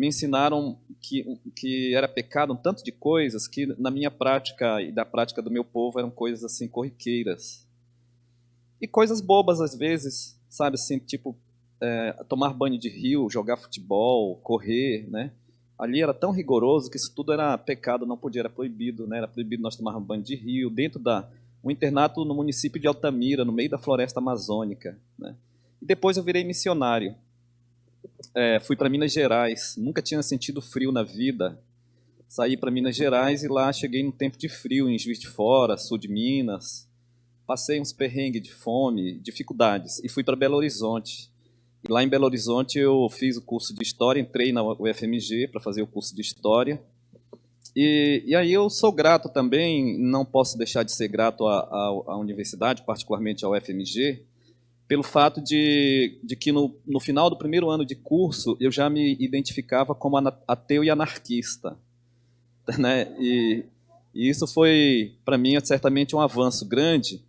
me ensinaram que era pecado um tanto de coisas que, na minha prática e da prática do meu povo, eram coisas assim corriqueiras. E coisas bobas, às vezes, sabe, assim, tipo, tomar banho de rio, jogar futebol, correr, né? Ali era tão rigoroso que isso tudo era pecado, não podia, era proibido, né? Era proibido nós tomarmos banho de rio, dentro um internato no município de Altamira, no meio da floresta amazônica, né? E depois eu virei missionário. Fui para Minas Gerais, nunca tinha sentido frio na vida. Saí para Minas Gerais e lá cheguei no tempo de frio, em Juiz de Fora, sul de Minas. Passei uns perrengues de fome, dificuldades, e fui para Belo Horizonte. E lá em Belo Horizonte eu fiz o curso de História, entrei na UFMG para fazer o curso de História. E aí eu sou grato também, não posso deixar de ser grato à universidade, particularmente à UFMG, pelo fato de que no final do primeiro ano de curso eu já me identificava como ateu e anarquista, né? E isso foi, para mim, certamente um avanço grande,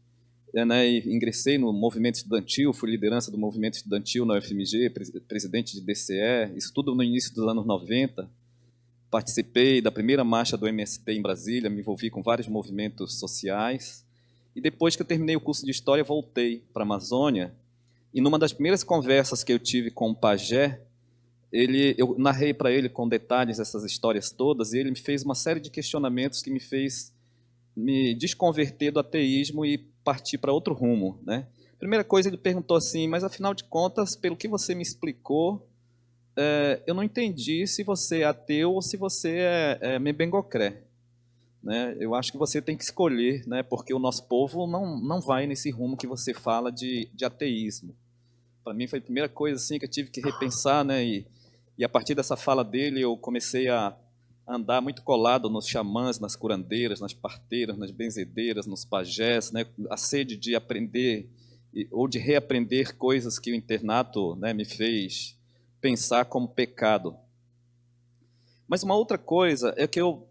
né? E ingressei no movimento estudantil, fui liderança do movimento estudantil na UFMG, presidente de DCE, isso tudo no início dos anos 90. Participei da primeira marcha do MST em Brasília, me envolvi com vários movimentos sociais. E depois que eu terminei o curso de História, voltei para a Amazônia. E numa das primeiras conversas que eu tive com o pajé, eu narrei para ele com detalhes essas histórias todas, e ele me fez uma série de questionamentos que me fez me desconverter do ateísmo e partir para outro rumo, né? Primeira coisa, ele perguntou assim, mas afinal de contas, pelo que você me explicou, eu não entendi se você é ateu ou se você é membengocré, né? Eu acho que você tem que escolher, né? Porque o nosso povo não vai nesse rumo que você fala de ateísmo. Para mim foi a primeira coisa assim que eu tive que repensar, né? E a partir dessa fala dele eu comecei a andar muito colado nos xamãs, nas curandeiras, nas parteiras, nas benzedeiras, nos pajés, né? A sede de aprender ou de reaprender coisas que o internato, né, me fez pensar como pecado. Mas uma outra coisa é que eu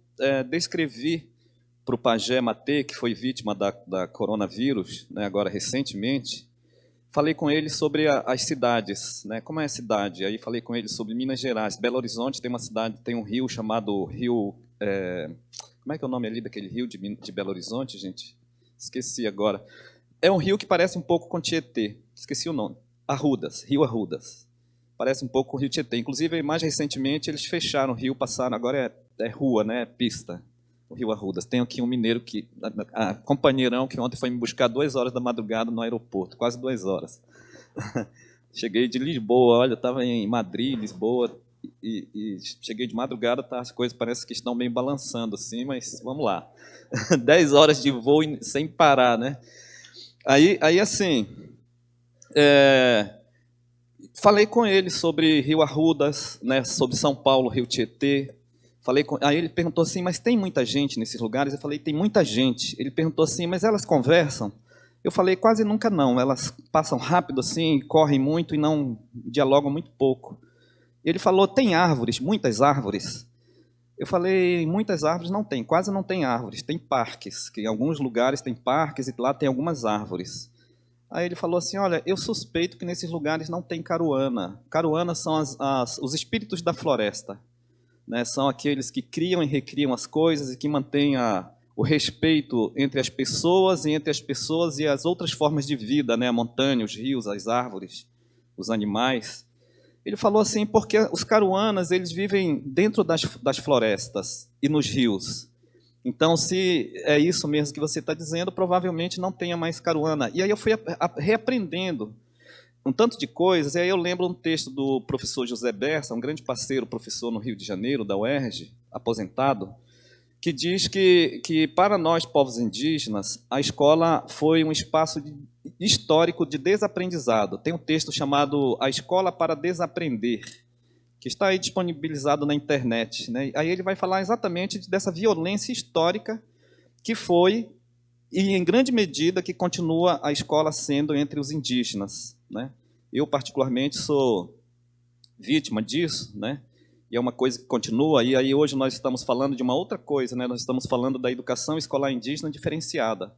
descrevi para o pajé Matê, que foi vítima da coronavírus, né, agora recentemente. Falei com ele sobre as cidades, né? Como é a cidade? Aí falei com ele sobre Minas Gerais. Belo Horizonte tem uma cidade, tem um rio chamado Rio. Como é que é o nome ali daquele rio de Belo Horizonte, gente? Esqueci agora. É um rio que parece um pouco com Tietê. Esqueci o nome. Arrudas, Rio Arrudas. Parece um pouco com o Rio Tietê. Inclusive, mais recentemente, eles fecharam o rio, passaram. Agora é rua, né? É pista. O Rio Arrudas. Tem aqui um mineiro companheirão que ontem foi me buscar 2 horas da madrugada no aeroporto, quase 2 horas. Cheguei de Lisboa, olha, eu estava em Madrid, Lisboa, e cheguei de madrugada, tá, as coisas parecem que estão meio balançando assim, mas vamos lá. 10 horas de voo sem parar, né? Aí assim, falei com ele sobre Rio Arrudas, né, sobre São Paulo, Rio Tietê. Aí ele perguntou assim, mas tem muita gente nesses lugares? Eu falei, tem muita gente. Ele perguntou assim, mas elas conversam? Eu falei, quase nunca não. Elas passam rápido assim, correm muito e não dialogam muito pouco. Ele falou, tem árvores, muitas árvores. Eu falei, muitas árvores não tem, quase não tem árvores. Tem parques, que em alguns lugares tem parques e lá tem algumas árvores. Aí ele falou assim, olha, eu suspeito que nesses lugares não tem caruana. Caruana são os espíritos da floresta, né? São aqueles que criam e recriam as coisas e que mantêm o respeito entre as pessoas e as outras formas de vida, né? A montanha, os rios, as árvores, os animais. Ele falou assim, porque os caruanas eles vivem dentro das florestas e nos rios. Então, se é isso mesmo que você está dizendo, provavelmente não tenha mais caruana. E aí eu fui reaprendendo um tanto de coisas, e aí eu lembro um texto do professor José Bessa, um grande parceiro, professor no Rio de Janeiro, da UERJ, aposentado, que diz que para nós, povos indígenas, a escola foi um espaço histórico de desaprendizado. Tem um texto chamado A Escola para Desaprender, que está aí disponibilizado na internet, né? Aí ele vai falar exatamente dessa violência histórica que foi, e em grande medida que continua a escola sendo entre os indígenas, né? Eu, particularmente, sou vítima disso, né? E é uma coisa que continua, e aí hoje nós estamos falando de uma outra coisa, né? Nós estamos falando da educação escolar indígena diferenciada.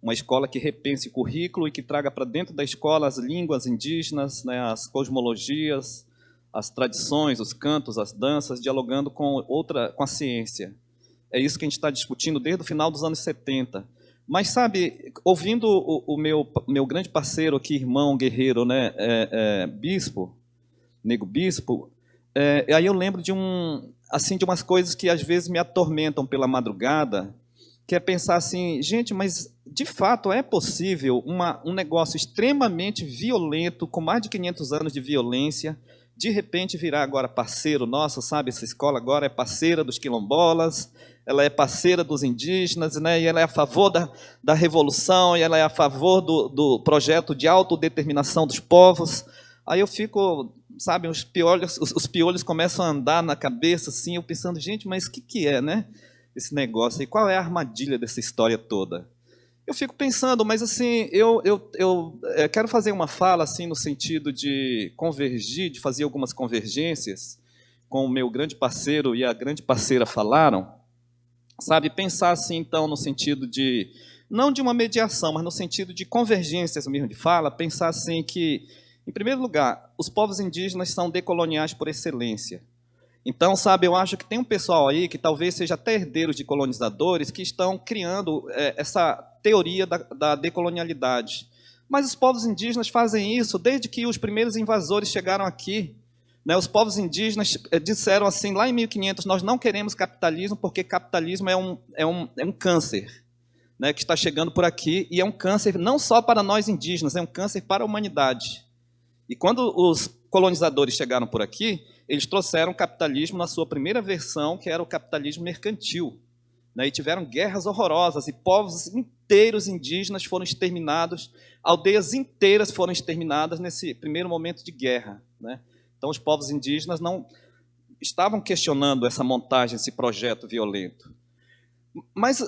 Uma escola que repense o currículo e que traga para dentro da escola as línguas indígenas, né? As cosmologias, as tradições, os cantos, as danças, dialogando com a ciência. É isso que a gente está discutindo desde o final dos anos 70. Mas, sabe, ouvindo o meu grande parceiro aqui, irmão guerreiro, né, Bispo, Nego Bispo, aí eu lembro de umas coisas que às vezes me atormentam pela madrugada, que é pensar assim, gente, mas de fato é possível um negócio extremamente violento, com mais de 500 anos de violência, de repente virar agora parceiro nosso, sabe? Essa escola agora é parceira dos quilombolas, ela é parceira dos indígenas, né? E ela é a favor da revolução, e ela é a favor do projeto de autodeterminação dos povos. Aí eu fico, sabe, os piolhos começam a andar na cabeça, assim, eu pensando, gente, mas o que é, né? Esse negócio, e qual é a armadilha dessa história toda? Eu fico pensando, mas assim, eu quero fazer uma fala assim no sentido de convergir, de fazer algumas convergências com o meu grande parceiro e a grande parceira falaram, sabe? Pensar assim, então, no sentido de, não de uma mediação, mas no sentido de convergências mesmo de fala, pensar assim que, em primeiro lugar, os povos indígenas são decoloniais por excelência. Então, sabe, eu acho que tem um pessoal aí que talvez seja até herdeiros de colonizadores que estão criando essa teoria da decolonialidade. Mas os povos indígenas fazem isso desde que os primeiros invasores chegaram aqui. Né? Os povos indígenas disseram assim, lá em 1500, nós não queremos capitalismo porque capitalismo é um câncer, né, que está chegando por aqui, e é um câncer não só para nós indígenas, é um câncer para a humanidade. E quando os colonizadores chegaram por aqui, eles trouxeram o capitalismo na sua primeira versão, que era o capitalismo mercantil. Né? E tiveram guerras horrorosas, e povos inteiros indígenas foram exterminados, aldeias inteiras foram exterminadas nesse primeiro momento de guerra. Né? Então, os povos indígenas não estavam questionando essa montagem, esse projeto violento. Mas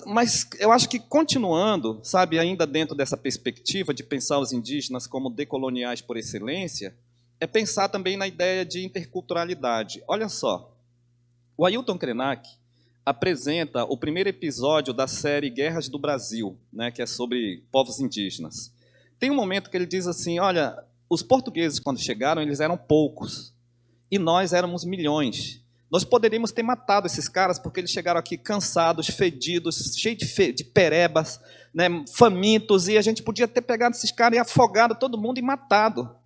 eu acho que, continuando, sabe, ainda dentro dessa perspectiva de pensar os indígenas como decoloniais por excelência, é pensar também na ideia de interculturalidade. Olha só, o Ailton Krenak apresenta o primeiro episódio da série Guerras do Brasil, né, que é sobre povos indígenas. Tem um momento que ele diz assim, olha, os portugueses, quando chegaram, eles eram poucos, e nós éramos milhões. Nós poderíamos ter matado esses caras porque eles chegaram aqui cansados, fedidos, cheios de perebas, né, famintos, e a gente podia ter pegado esses caras e afogado todo mundo e matado.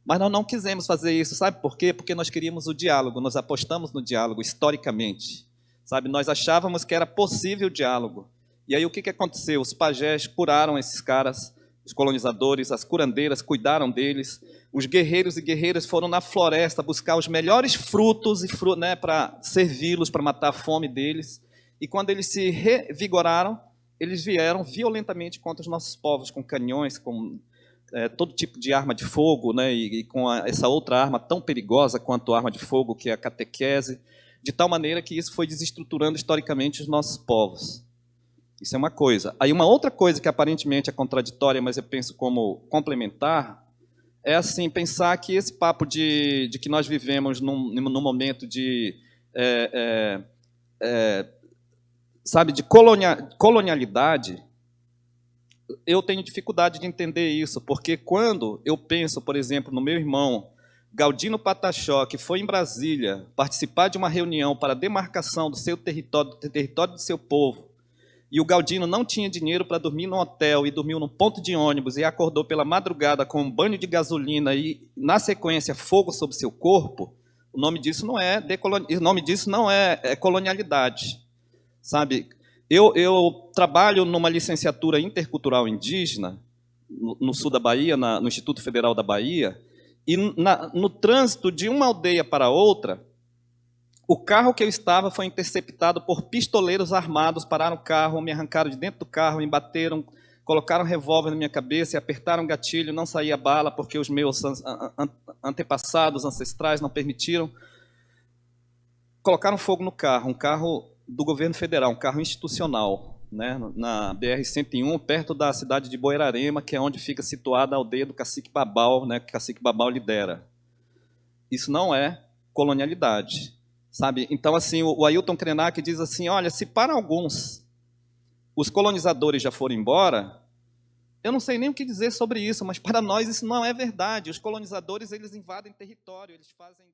Mas nós não quisemos fazer isso, sabe por quê? Porque nós queríamos o diálogo, nós apostamos no diálogo, historicamente. Sabe? Nós achávamos que era possível o diálogo. E aí o que aconteceu? Os pajés curaram esses caras, os colonizadores, as curandeiras cuidaram deles, os guerreiros e guerreiras foram na floresta buscar os melhores frutos né, para servi-los, para matar a fome deles. E quando eles se revigoraram, eles vieram violentamente contra os nossos povos, com canhões, com todo tipo de arma de fogo, né, e com essa outra arma tão perigosa quanto a arma de fogo, que é a catequese, de tal maneira que isso foi desestruturando historicamente os nossos povos. Isso é uma coisa. Aí uma outra coisa que aparentemente é contraditória, mas eu penso como complementar, é assim, pensar que esse papo de que nós vivemos num momento de, sabe, de colonialidade. Eu tenho dificuldade de entender isso, porque quando eu penso, por exemplo, no meu irmão Galdino Pataxó, que foi em Brasília participar de uma reunião para a demarcação do seu território, do território do seu povo, e o Galdino não tinha dinheiro para dormir num hotel e dormiu num ponto de ônibus e acordou pela madrugada com um banho de gasolina e, na sequência, fogo sobre seu corpo, o nome disso não é colonialidade, sabe? Eu trabalho numa licenciatura intercultural indígena, no sul da Bahia, no Instituto Federal da Bahia, e no trânsito de uma aldeia para outra, o carro que eu estava foi interceptado por pistoleiros armados, pararam o carro, me arrancaram de dentro do carro, me bateram, colocaram um revólver na minha cabeça e apertaram o gatilho, não saía bala, porque os meus antepassados, ancestrais, não permitiram. Colocaram fogo no carro, um carro do governo federal, um carro institucional, né, na BR-101, perto da cidade de Boirarema, que é onde fica situada a aldeia do Cacique Babau, né, que o Cacique Babau lidera. Isso não é colonialidade, sabe? Então, assim, o Ailton Krenak diz assim, olha, se para alguns os colonizadores já foram embora, eu não sei nem o que dizer sobre isso, mas para nós isso não é verdade. Os colonizadores, eles invadem território, eles fazem...